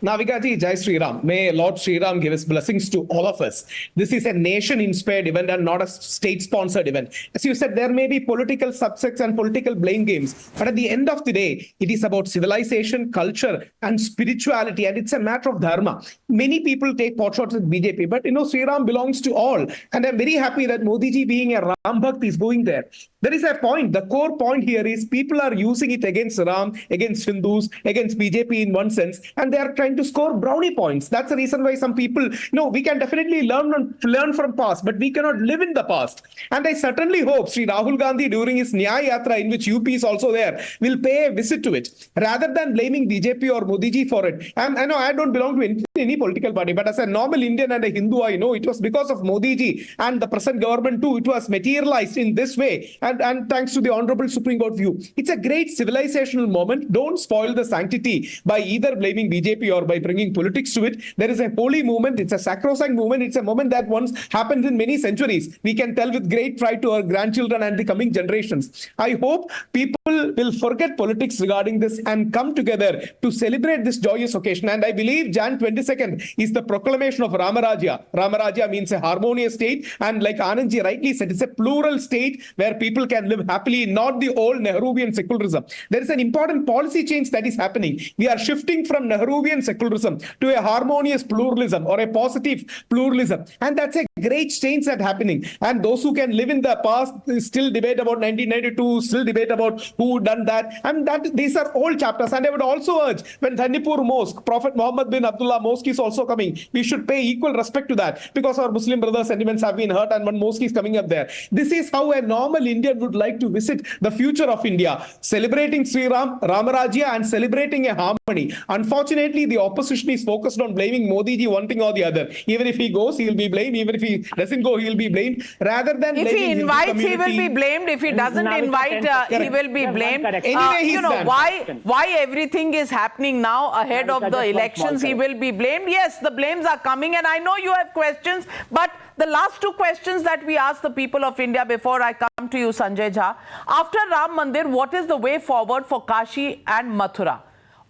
Navika ji, Jai Sri Ram. May Lord Sri Ram give his blessings to all of us. This is a nation-inspired event and not a state-sponsored event. As you said, there may be political subsects and political blame games, but at the end of the day, it is about civilization, culture, and spirituality, and it's a matter of dharma. Many people take potshots with BJP, but Sri Ram belongs to all, and I'm very happy that Modi ji, being a Ram Bhakt, is going there. There is a point. The core point here is people are using it against Ram, against Hindus, against BJP in one sense, and they are trying to score brownie points. That's the reason why some people, we can definitely learn from past, but we cannot live in the past. And I certainly hope Sri Rahul Gandhi, during his Nyay Yatra, in which UP is also there, will pay a visit to it, rather than blaming BJP or Modi ji for it. And I know I don't belong to any political party, but as a normal Indian and a Hindu, I know it was because of Modi ji and the present government too. It was materialized in this way, and thanks to the Honorable Supreme Court view. It's a great civilizational moment. Don't spoil the sanctity by either blaming BJP or by bringing politics to it. There is a holy movement. It's a sacrosanct movement. It's a moment that once happened in many centuries. We can tell with great pride to our grandchildren and the coming generations. I hope people will forget politics regarding this and come together to celebrate this joyous occasion. And I believe Jan 22nd is the proclamation of Ramarajya. Ramarajya means a harmonious state, and like Anandji rightly said, it's a plural state where people can live happily, not the old Nehruvian secularism. There is an important policy change that is happening. We are shifting from Nehruvian secularism to a harmonious pluralism or a positive pluralism, and that's a great change that's happening. And those who can live in the past still debate about 1992, still debate about who done that, and that these are old chapters. And I would also urge, when Thanipur Mosque, Prophet Muhammad bin Abdullah Mosque is also coming, we should pay equal respect to that, because our Muslim brothers' sentiments have been hurt and one mosque is coming up there. This is how a normal Indian would like to visit the future of India, celebrating Sri Ram, Ramarajya, and celebrating a harmony. Unfortunately, the opposition is focused on blaming Modi ji one thing or the other. Even if he goes, he will be blamed. Even if he doesn't go, he will be blamed. Rather than if he invites, he will be blamed. If he doesn't invite, he will be blamed. Anyway, you know why everything is happening now ahead of the elections. He will be blamed. Yes, the blames are coming, and I know you have questions, but the last two questions that we asked the people of India before I come to you, Sanjay Jha. After Ram Mandir, what is the way forward for Kashi and Mathura?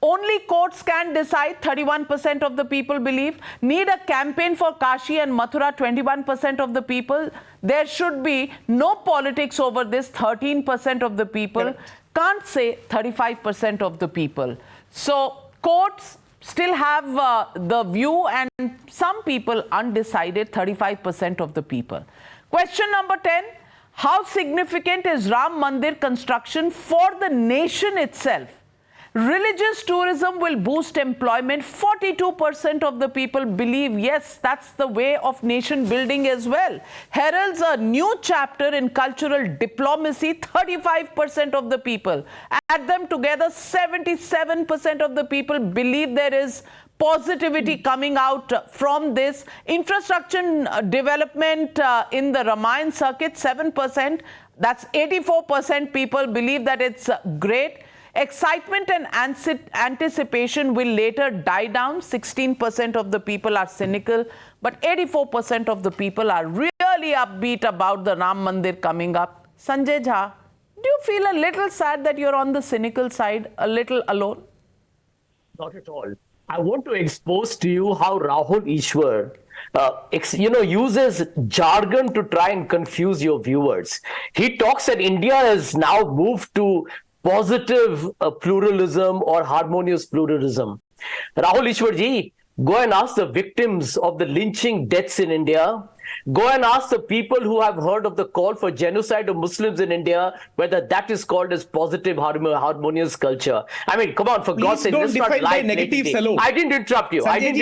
Only courts can decide, 31% of the people believe. Need a campaign for Kashi and Mathura, 21% of the people. There should be no politics over this, 13% of the people. Can't say 35% of the people. So courts still have the view, and some people undecided, 35% of the people. Question number 10. How significant is Ram Mandir construction for the nation itself? Religious tourism will boost employment. 42% of the people believe, yes, that's the way of nation building as well. Heralds a new chapter in cultural diplomacy. 35% of the people. Add them together, 77% of the people believe there is positivity coming out from this. Infrastructure development in the Ramayan circuit, 7%. That's 84% people believe that it's great. Excitement and anticipation will later die down. 16% of the people are cynical, but 84% of the people are really upbeat about the Ram Mandir coming up. Sanjay Jha, do you feel a little sad that you're on the cynical side, a little alone? Not at all. I want to expose to you how Rahul Easwar uses jargon to try and confuse your viewers. He talks that India has now moved to positive pluralism or harmonious pluralism. Rahul Easwar ji, go and ask the victims of the lynching deaths in India. Go and ask the people who have heard of the call for genocide of Muslims in India, whether that is called as positive harmonious culture. I mean, come on, for God's sake, let's not lie. I didn't interrupt you. I did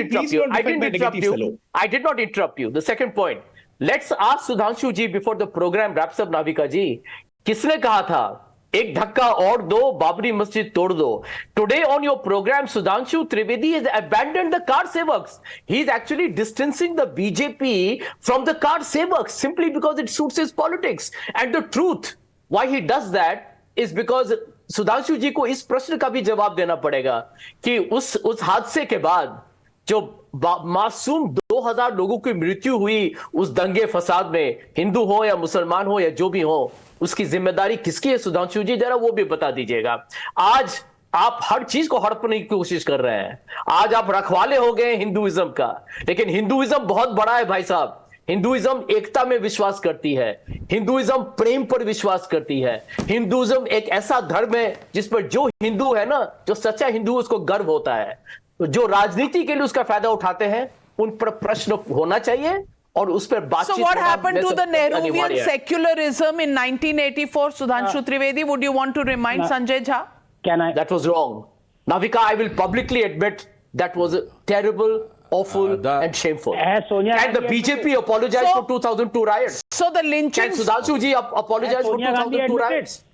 not interrupt you. The second point. Let's ask Sudhanshu ji before the program wraps up, Navika ji. Kisne kaha tha? एक धक्का और दो, बाबरी मस्जिद तोड़ दो. Today on your program, Sudhanshu Trivedi has abandoned the car sevaks. He is actually distancing the BJP from the car sevaks simply because it suits his politics. And the truth, why he does that is because Sudhanshu ji को इस प्रश्न का भी जवाब देना पड़ेगा कि उस हादसे के बाद जो मासूम 2000 लोगों की मृत्यु हुई उस दंगे फसाद में, हिंदू हो या मुसलमान हो या जो भी हो, उसकी जिम्मेदारी किसकी है सुधांशु जी, जरा वो भी बता दीजिएगा. आज आप हर चीज को हड़पने की कोशिश कर रहे हैं. आज आप रखवाले हो गए हिंदुइज्म का, लेकिन हिंदुइज्म बहुत बड़ा है भाई साहब. हिंदुइज्म एकता में विश्वास करती है, हिंदुइज्म प्रेम पर विश्वास करती है. हिंदुइज्म एक ऐसा धर्म है जिस पर जो हिंदू है ना, जो सच्चा हिंदू, उसको गर्व होता है. जो राजनीति के लिए उसका फायदा उठाते हैं उन पर प्रश्न होना चाहिए और उस पर बातचीत. So what happened to the Nehruvian secularism in 1984, Sudhanshu Trivedi? Would you want to remind Sanjay Jha? Can I? That was wrong. Navika, I will publicly admit that was terrible, awful and shameful. Can the BJP apologize for 2002 riots? So the lynchings... Can Sudhanshu ji apologize for 2002 riots?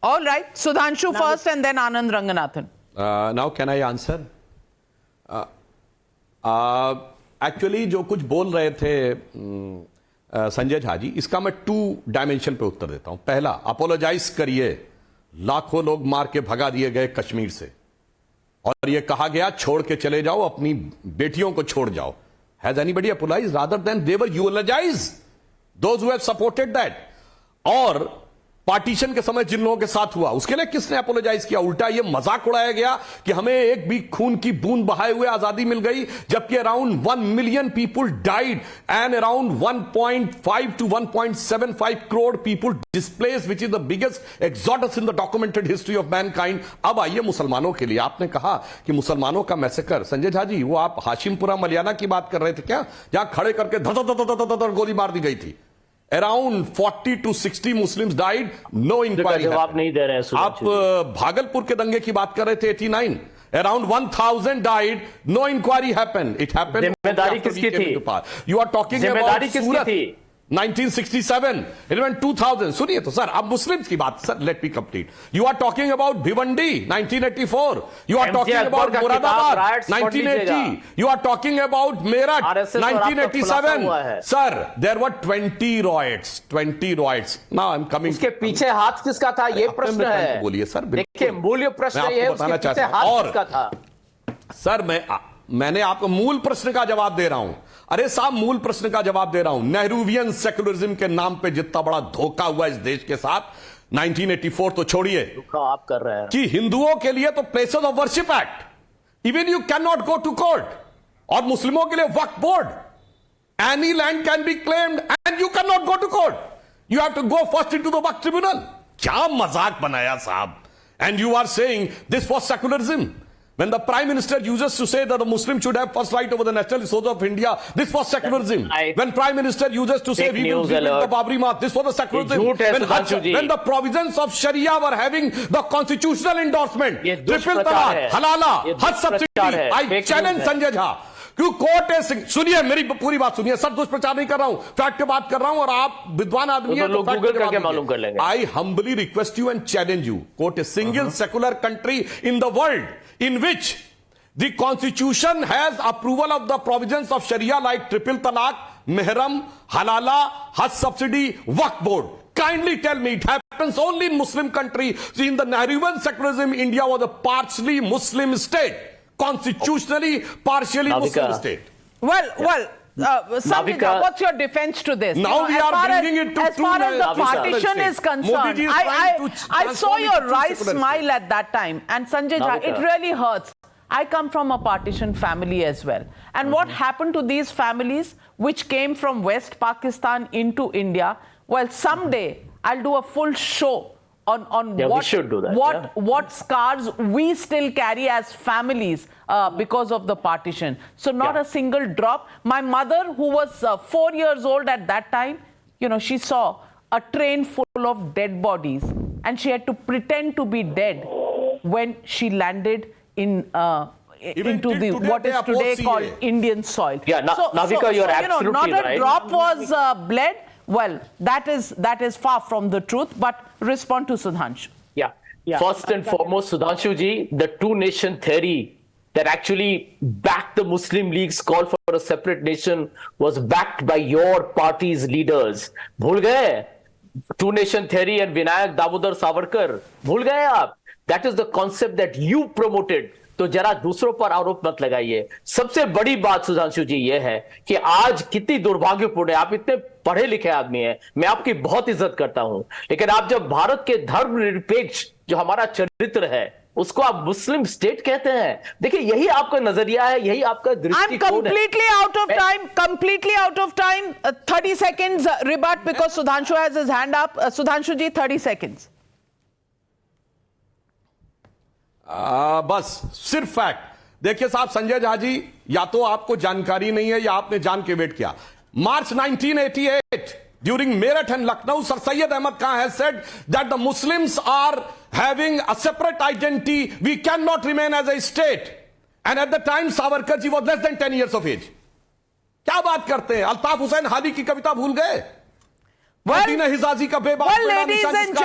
All right. Sudhanshu first and then Anand Ranganathan. Now can I answer? Actually जो कुछ बोल रहे थे संजय झा जी, इसका मैं 2 dimension पे उत्तर देता हूं। पहला, अपोलोजाइज करिए, लाखों लोग मार के भगा दिए गए कश्मीर से और यह कहा गया छोड़ के चले जाओ, अपनी बेटियों को छोड़ जाओ। Has anybody apologise rather than they were eulogise those who have supported that? और पार्टीशन के समय जिन लोगों के साथ हुआ उसके लिए किसने अपोलोजाइज किया? उल्टा ये मजाक उड़ाया गया कि हमें एक भी खून की बूंद बहाए हुए आजादी मिल गई, जबकि around 1 million people died and around 1.5 to 1.75 crore people displace, which is the biggest exodus in the documented history of Mankind. अब आइए मुसलमानों के लिए। आपने कहा कि मुसलमानों का मैसेकर, संजय झा जी वो आप हाशिमपुरा मलियाना की बात कर रहे थे क्या, जहां खड़े करके धड़ गोली मार दी गई थी? Around 40 to 60 Muslims died, no inquiry. जवाब नहीं दे रहे हैं। आप भागलपुर के दंगे की बात कर रहे थे, 89. Around 1,000 died, no inquiry happened. It happened. जिम्मेदारी किसकी थी? You are talking about जिम्मेदारी किसकी थी? 1967, even 2000. सुनिए तो सर, अब मुस्लिम्स की बात sir, let me complete. You are talking about Bhiwandi, 1984. You are talking about Moradabad, 1980. You are talking about Meerut, 1987. Sir, there were 20 riots. 20 riots. Now I'm coming. उसके पीछे हाथ किसका था? ये प्रश्न है। बोलिए सर। देखिए, मूल्य प्रश्न ये है, उसके पीछे हाथ किसका था? सर मैंने आपको मूल प्रश्न का जवाब दे रहा हूं। अरे साहब, मूल प्रश्न का जवाब दे रहा हूं। नेहरूवियन सेकुलरिज्म के नाम पे जितना बड़ा धोखा हुआ इस देश के साथ, 1984 तो छोड़िए, आप कर रहे हैं कि हिंदुओं के लिए तो places of worship act, even you can not go to court, और मुस्लिमों के लिए Waqf board, any land can be claimed and you can not go to court, you have to go first into the Waqf tribunal. क्या मजाक बनाया साहब। And you are saying this was secularism. When the Prime Minister uses to say that the Muslims should have first right over the national resources of India, this was secularism. When Prime Minister uses to say we will rebuild the Babri Masjid, this was the secularism. When the provisions of Sharia were having the constitutional endorsement, triple talaq, halala, hajj subsidy, I challenge Sanjay Jha. क्यों court है? सुनिए मेरी पूरी बात सुनिए sir, दुष्प्रचार नहीं कर रहा हूं, फैक्ट पे बात कर रहा हूं, और आप विद्वान आदमी हैं तो गूगल करके मालूम कर लेंगे। I humbly request you and challenge you, quote a single secular country in the world in which the constitution has approval of the provisions of Sharia like triple talaq, mehram, halala, hajj subsidy, waqf board. Kindly tell me, it happens only in Muslim country. See, in the Nehruvian secularism, India was a partially Muslim state, constitutionally partially Muslim state. Well, Sanjay, what's your defense to this? Now we are bringing it to as far as the partition is concerned, I saw your wry smile at that time, and Sanjay Jha, it really hurts. I come from a partition family as well, and what happened to these families which came from West Pakistan into India? Well, someday I'll do a full show on we should do that, what scars we still carry as families because of the partition. So not a single drop. My mother, who was 4 years old at that time, she saw a train full of dead bodies, and she had to pretend to be dead when she landed into the what is today called Indian soil. Navika, you're absolutely not a right. drop was bled. Well, that is far from the truth, but respond to Sudhanshu. Yeah. First and foremost, Sudhanshu ji, the two-nation theory that actually backed the Muslim League's call for a separate nation was backed by your party's leaders. Bhul gaye? Two-nation theory and Vinayak Damodar Savarkar. Bhul gaye aap? That is the concept that you promoted. तो जरा दूसरों पर आरोप मत लगाइए। सबसे बड़ी बात सुधांशु जी ये है कि आज कितनी दुर्भाग्यपूर्ण है, आप इतने पढ़े लिखे आदमी हैं, मैं आपकी बहुत इज्जत करता हूं, लेकिन आप जब भारत के धर्मनिरपेक्ष जो हमारा चरित्र है उसको आप मुस्लिम स्टेट कहते हैं। देखिए, यही आपका नजरिया है, यही आपका दृष्टिकोण है। completely out of time. 30 seconds rebut because Sudhanshu has his hand up. Sudhanshu ji, 30 seconds. बस सिर्फ फैक्ट देखिए साहब, संजय झा जी, या तो आपको जानकारी नहीं है या आपने जान के वेट किया। March 1988 during Meerut and Lucknow, sir Syed Ahmad Khan has said that the Muslims are having a separate identity, we can not remain as a state, and at the time Savarkar ji was less than 10 years of age. क्या बात करते हैं? अल्ताफ हुसैन हादी की कविता भूल गए? Well, ladies and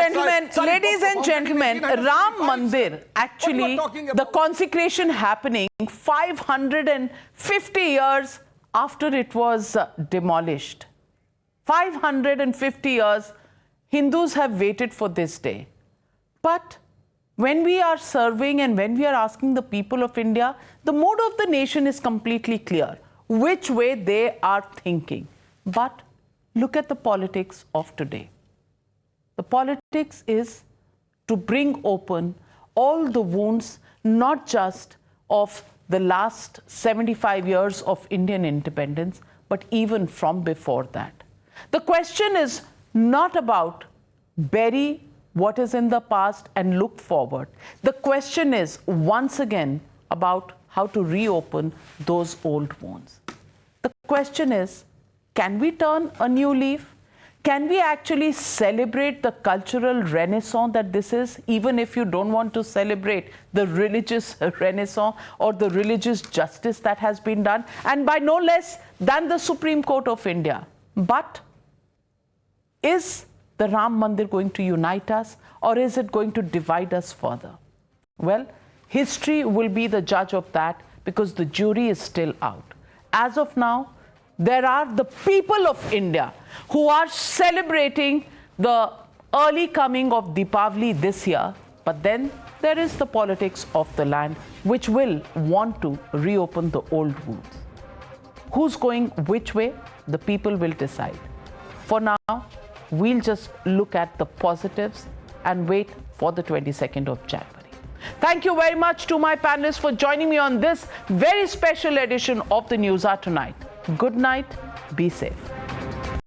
gentlemen, Ram Mandir, actually, the consecration happening 550 years after it was demolished. 550 years, Hindus have waited for this day. But when we are serving and when we are asking the people of India, the mood of the nation is completely clear, which way they are thinking. But look at the politics of today. The politics is to bring open all the wounds, not just of the last 75 years of Indian independence, but even from before that. The question is not about bury what is in the past and look forward. The question is once again about how to reopen those old wounds. The question is, can we turn a new leaf? Can we actually celebrate the cultural renaissance that this is, even if you don't want to celebrate the religious renaissance or the religious justice that has been done, and by no less than the Supreme Court of India? But is the Ram Mandir going to unite us, or is it going to divide us further? Well, history will be the judge of that, because the jury is still out. As of now, there are the people of India who are celebrating the early coming of Deepavali this year, but then there is the politics of the land which will want to reopen the old wounds. Who's going which way? The people will decide. For now, we'll just look at the positives and wait for the 22nd of January. Thank you very much to my panelists for joining me on this very special edition of the News Hour tonight. Good night, be safe.